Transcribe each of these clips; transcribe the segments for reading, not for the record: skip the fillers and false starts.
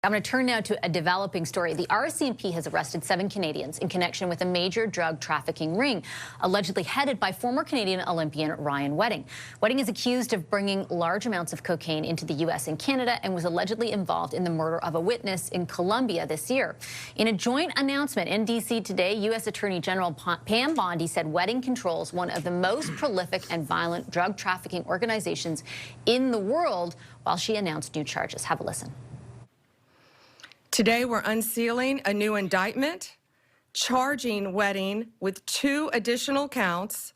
I'm going to turn now to a developing story. The RCMP has arrested 7 Canadians in connection with a major drug trafficking ring, allegedly headed by former Canadian Olympian Ryan Wedding. Wedding is accused of bringing large amounts of cocaine into the U.S. and Canada and was allegedly involved in the murder of a witness in Colombia this year. In a joint announcement in D.C. today, U.S. Attorney General Pam Bondi said Wedding controls one of the most prolific and violent drug trafficking organizations in the world, while she announced new charges. Have a listen. Today, we're unsealing a new indictment, charging Wedding with 2 additional counts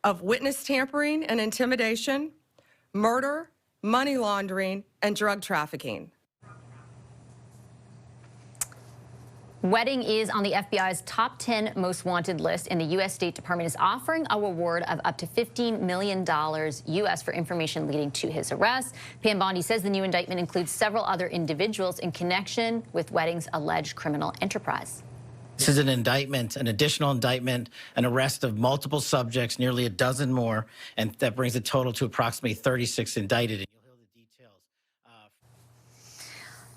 of witness tampering and intimidation, murder, money laundering, and drug trafficking. Wedding is on the FBI's top 10 most wanted list, and the U.S. State Department is offering a reward of up to $15 million U.S. for information leading to his arrest. Pam Bondi says the new indictment includes several other individuals in connection with Wedding's alleged criminal enterprise. This is an indictment, an additional indictment, an arrest of multiple subjects, nearly a dozen more, and that brings the total to approximately 36 indicted.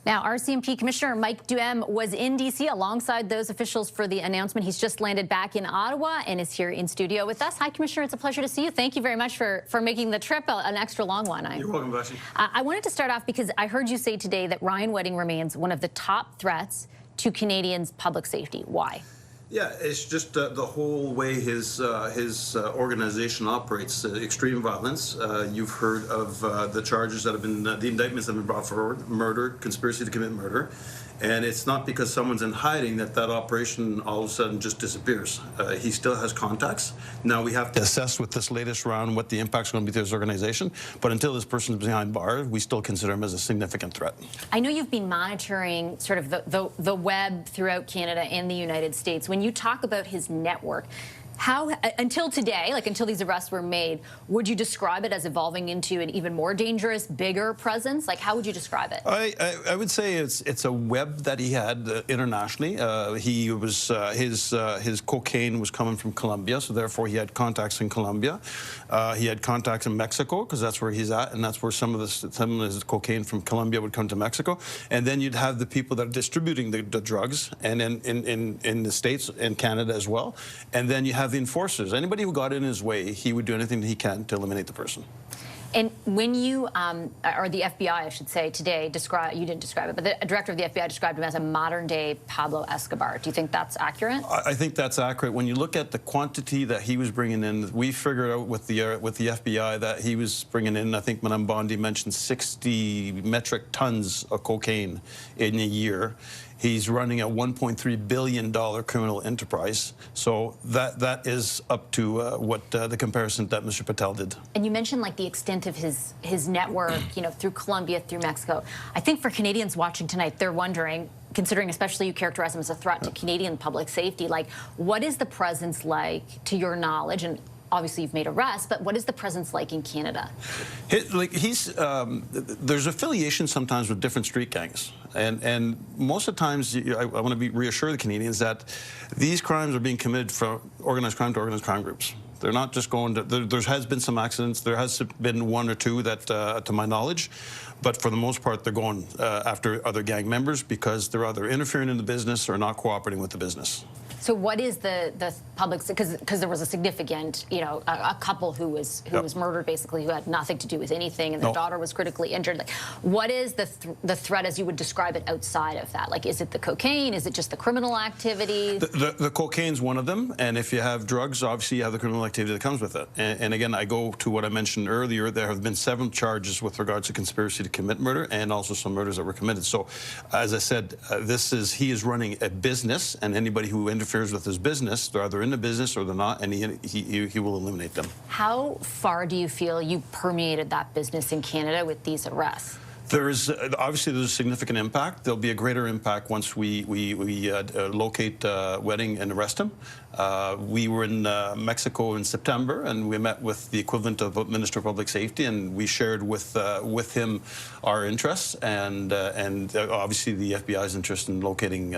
Now, RCMP Commissioner Mike Duheme was in D.C. alongside those officials for the announcement. He's just landed back in Ottawa and is here in studio with us. Hi, Commissioner. It's a pleasure to see you. Thank you very much for making the trip, an extra long one. You're welcome, Bessie. I wanted to start off because I heard you say today that Ryan Wedding remains one of the top threats to Canadians' public safety. Why? Yeah, it's just the whole way his organization operates, extreme violence. You've heard of the charges that have been, the indictments that have been brought forward, murder, conspiracy to commit murder. And it's not because someone's in hiding that operation all of a sudden just disappears. He still has contacts. Now we have to assess with this latest round what the impact's going to be to his organization. But until this person's behind bars, we still consider him as a significant threat. I know you've been monitoring sort of the web throughout Canada and the United States. When you talk about his network, how, until today, like until these arrests were made, would you describe it as evolving into an even more dangerous, bigger presence? Like, how would you describe it? I would say it's a web that he had internationally. He was his cocaine was coming from Colombia, so therefore he had contacts in Colombia. He had contacts in Mexico because that's where he's at, and that's where some of his cocaine from Colombia would come to Mexico. And then you'd have the people that are distributing the drugs, and in the States and Canada as well. And then you have the enforcers. Anybody who got in his way, he would do anything that he can to eliminate the person. And when you, or the FBI, I should say, today you didn't describe it, but the director of the FBI described him as a modern-day Pablo Escobar. Do you think that's accurate? I think that's accurate. When you look at the quantity that he was bringing in, we figured out with the FBI that he was bringing in, I think Madame Bondi mentioned 60 metric tons of cocaine in a year. He's running a $1.3 billion criminal enterprise. So that is up to what the comparison that Mr. Patel did. And you mentioned like the extent of his network, you know, through Colombia, through Mexico. I think for Canadians watching tonight, they're wondering, considering especially you characterize him as a threat to Canadian public safety, like what is the presence like, to your knowledge? And obviously you've made arrests, but what is the presence like in Canada? There's affiliation sometimes with different street gangs. And most of the times, I want to reassure the Canadians that these crimes are being committed from organized crime to organized crime groups. They're not just going to, there has been some accidents. There has been 1 or 2 that, to my knowledge, but for the most part, they're going after other gang members because they're either interfering in the business or not cooperating with the business. So what is the public, because there was a significant, you know, a couple who was murdered basically, who had nothing to do with anything, and their daughter was critically injured. Like, what is the threat as you would describe it outside of that? Like, is it the cocaine? Is it just the criminal activity? The cocaine's one of them, and if you have drugs, obviously you have the criminal activity that comes with it. And again, I go to what I mentioned earlier. There have been 7 charges with regards to conspiracy to commit murder, and also some murders that were committed. So, as I said, he is running a business, and anybody who interferes with his business, they're either in the business or they're not, and he will eliminate them. How far do you feel you permeated that business in Canada with these arrests? Obviously there's a significant impact. There'll be a greater impact once we locate Wedding and arrest him. We were in Mexico in September, and we met with the equivalent of Minister of Public Safety, and we shared with him our interests and obviously the FBI's interest in locating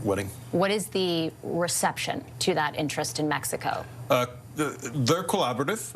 Wedding. What is the reception to that interest in Mexico? They're collaborative,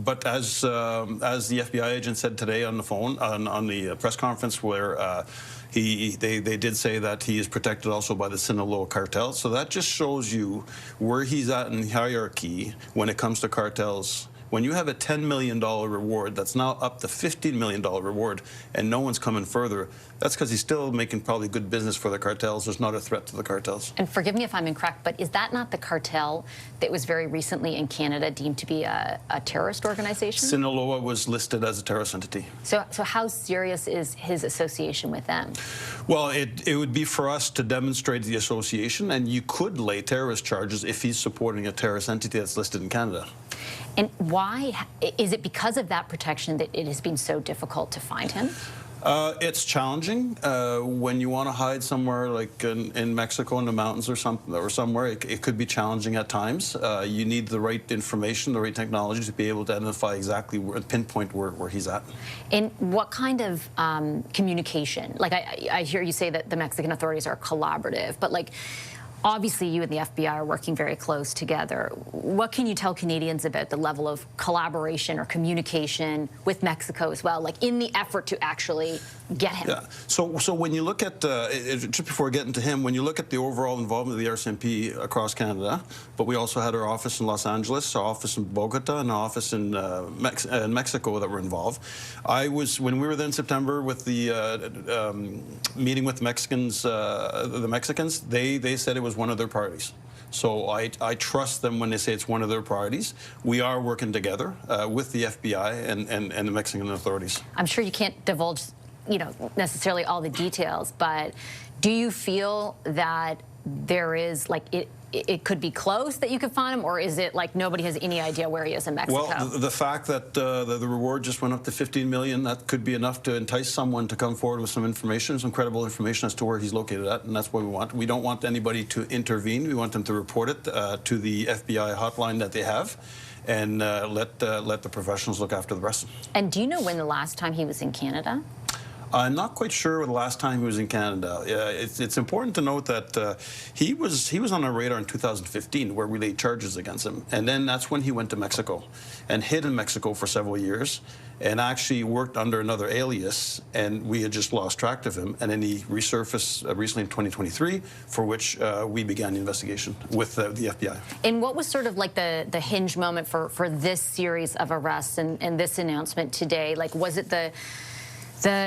but as the FBI agent said today on the phone, on the press conference, where They did say that he is protected also by the Sinaloa cartel. So that just shows you where he's at in hierarchy when it comes to cartels. When you have a $10 million reward that's now up to $15 million reward and no one's coming further, that's because he's still making probably good business for the cartels. There's not a threat to the cartels. And forgive me if I'm incorrect, but is that not the cartel that was very recently in Canada deemed to be a terrorist organization? Sinaloa was listed as a terrorist entity. So how serious is his association with them? Well, it would be for us to demonstrate the association, and you could lay terrorist charges if he's supporting a terrorist entity that's listed in Canada. And why is it because of that protection that it has been so difficult to find him? It's challenging when you want to hide somewhere like in Mexico in the mountains or somewhere. It could be challenging at times. You need the right information, the right technology to be able to identify exactly pinpoint where he's at. And what kind of communication? Like I hear you say that the Mexican authorities are collaborative, but like, obviously, you and the FBI are working very close together. What can you tell Canadians about the level of collaboration or communication with Mexico as well, like in the effort to actually get him? Yeah. So when you look at, just before getting to him, when you look at the overall involvement of the RCMP across Canada, but we also had our office in Los Angeles, our office in Bogota, and our office in Mexico that were involved. When we were there in September with the meeting with the Mexicans, they said it was one of their priorities. So I trust them when they say it's one of their priorities. We are working together with the FBI and the Mexican authorities. I'm sure you can't divulge, necessarily all the details, but do you feel that there is, like, it could be close that you could find him, or is it like nobody has any idea where he is in Mexico? Well, the fact that the reward just went up to $15 million, that could be enough to entice someone to come forward with some information, some credible information as to where he's located at, and that's what we want. We don't want anybody to intervene. We want them to report it to the FBI hotline that they have, and let the professionals look after the rest. And do you know when the last time he was in Canada? I'm not quite sure the last time he was in Canada. It's important to note that he was on our radar in 2015, where we laid charges against him, and then that's when he went to Mexico and hid in Mexico for several years, and actually worked under another alias, and we had just lost track of him, and then he resurfaced recently in 2023, for which we began the investigation with the FBI. And what was sort of like the hinge moment for this series of arrests and this announcement today? Like, was it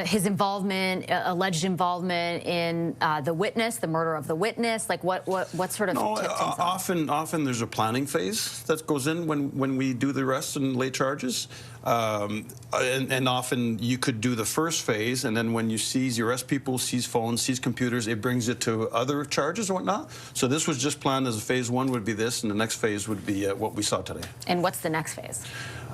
his involvement, alleged involvement in the witness, the murder of the witness? Like, what sort of tipped things off? Often there's a planning phase that goes in when we do the arrests and lay charges. And often you could do the first phase, and then when you arrest people, seize phones, seize computers, it brings you to other charges and whatnot. So this was just planned as a phase one would be this, and the next phase would be what we saw today. And what's the next phase?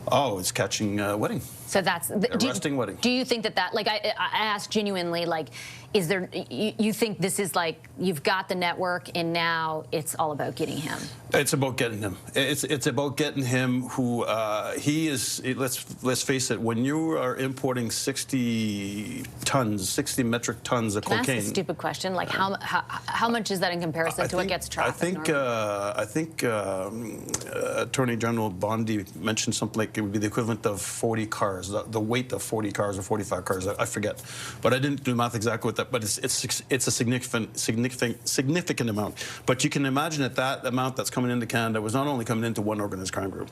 Oh, it's catching Wedding. So that's arresting Wedding. Do you think that like I asked genuinely, like, is there? You think this is like you've got the network and now it's all about getting him? It's about getting him. It's about getting him. Who he is. Let's face it. When you are importing 60 metric tons of Can cocaine. I ask a stupid question? Like how much is that in comparison to what gets trafficked? I think Attorney General Bondi mentioned something like it would be the equivalent of 40 cars. The weight of 40 cars or 45 cars, I forget, but I didn't do math exactly with that. But it's a significant amount. But you can imagine that amount that's coming into Canada was not only coming into one organized crime group.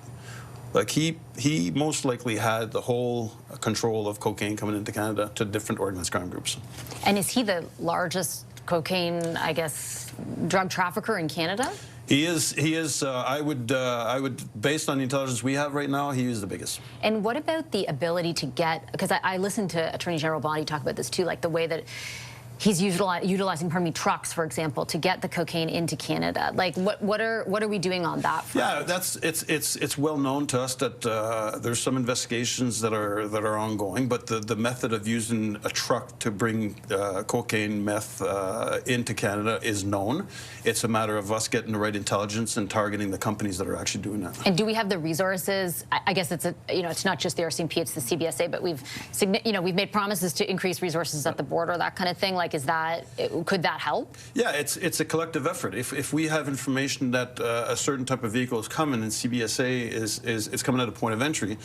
Like he most likely had the whole control of cocaine coming into Canada to different organized crime groups. And is he the largest cocaine, I guess, drug trafficker in Canada? He is. I would, based on the intelligence we have right now, he is the biggest. And what about the ability to get? Because I listened to Attorney General Bondi talk about this too, like the way that he's utilizing, trucks, for example, to get the cocaine into Canada. Like, what are we doing on that front? Yeah, it's well known to us that there's some investigations that are ongoing, but the method of using a truck to bring cocaine, meth into Canada is known. It's a matter of us getting the right intelligence and targeting the companies that are actually doing that. And do we have the resources? I guess it's not just the RCMP, it's the CBSA, but we've made promises to increase resources at the border, that kind of thing. Like, could that help? Yeah, it's a collective effort. If we have information that a certain type of vehicle is coming and CBSA is coming at a point of entry,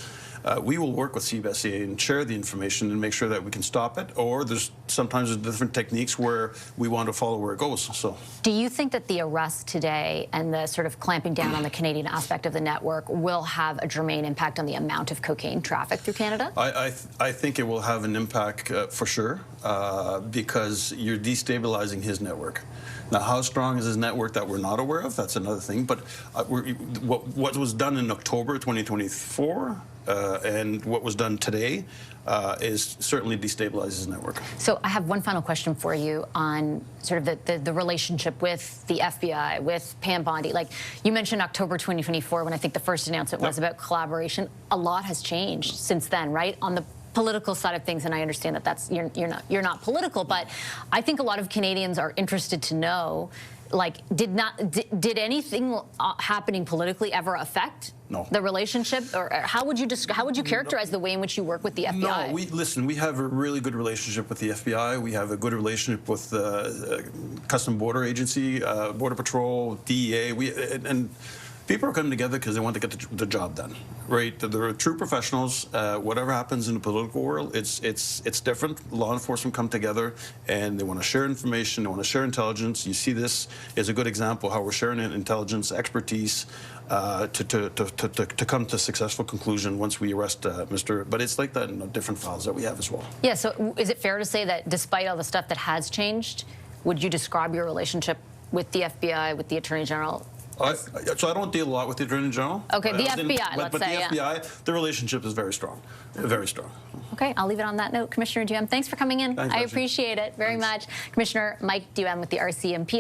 we will work with CBSA and share the information and make sure that we can stop it. Or sometimes there's different techniques where we want to follow where it goes. So, do you think that the arrest today and the sort of clamping down on the Canadian aspect of the network will have a germane impact on the amount of cocaine trafficked through Canada? I think it will have an impact for sure, because you're destabilizing his network. Now, how strong is his network that we're not aware of? That's another thing. But what was done in October 2024 and what was done today is certainly destabilizes his network. So I have one final question for you on sort of the relationship with the FBI, with Pam Bondi. Like, you mentioned October 2024 when I think the first announcement was about collaboration. A lot has changed since then, right? On the political side of things, and I understand that you're not political, but I think a lot of Canadians are interested to know, like, did anything happening politically ever affect the relationship, or how would you characterize the way in which you work with the FBI? No, we have a really good relationship with the FBI. We have a good relationship with the Custom Border Agency, Border Patrol, DEA. And people are coming together because they want to get the job done, right? They're true professionals. Whatever happens in the political world, it's different. Law enforcement come together and they want to share information. They want to share intelligence. You see, this is a good example how we're sharing intelligence, expertise to come to a successful conclusion once we arrest Mr. But it's like that in the different files that we have as well. Yeah. So is it fair to say that despite all the stuff that has changed, would you describe your relationship with the FBI, with the Attorney General? So I don't deal a lot with the Attorney General. Okay, the FBI, let's say. But the FBI, the relationship is very strong, very strong. Okay, I'll leave it on that note. Commissioner Duheme, thanks for coming in. Thanks, I Ashley. appreciate it very much. Commissioner Mike Duheme with the RCMP.